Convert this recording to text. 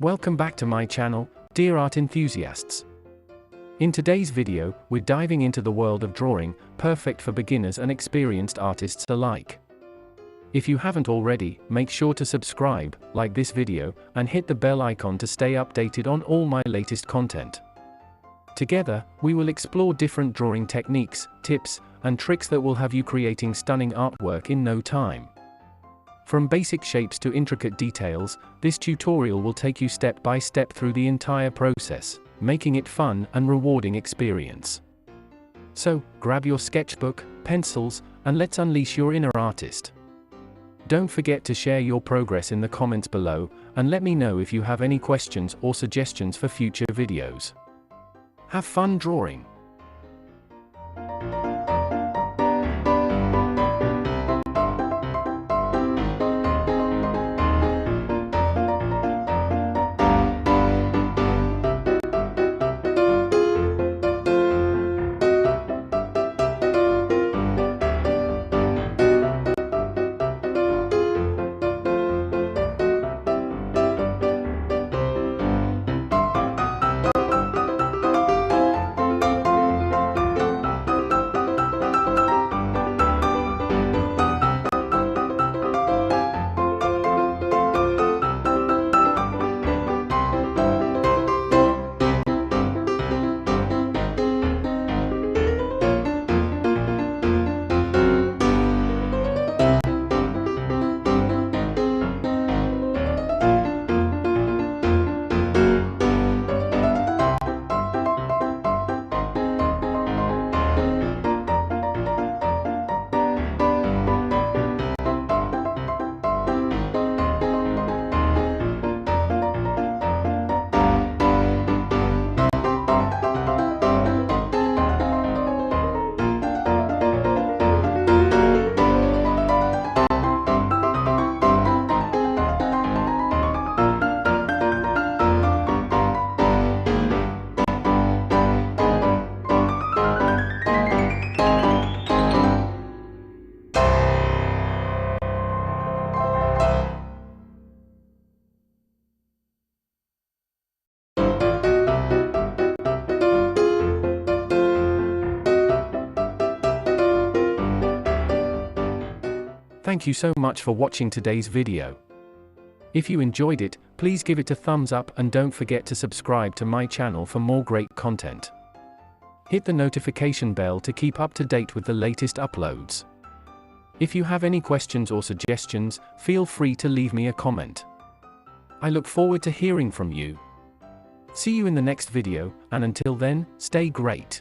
Welcome back to my channel, dear art enthusiasts. In today's video, we're diving into the world of drawing, perfect for beginners and experienced artists alike. If you haven't already, make sure to subscribe, like this video, and hit the bell icon to stay updated on all my latest content. Together, we will explore different drawing techniques, tips, and tricks that will have you creating stunning artwork in no time. From basic shapes to intricate details, this tutorial will take you step by step through the entire process, making it fun and rewarding experience. So, grab your sketchbook, pencils, and let's unleash your inner artist. Don't forget to share your progress in the comments below, and let me know if you have any questions or suggestions for future videos. Have fun drawing! Thank you so much for watching today's video. If you enjoyed it, please give it a thumbs up and don't forget to subscribe to my channel for more great content. Hit the notification bell to keep up to date with the latest uploads. If you have any questions or suggestions, feel free to leave me a comment. I look forward to hearing from you. See you in the next video, and until then, stay great.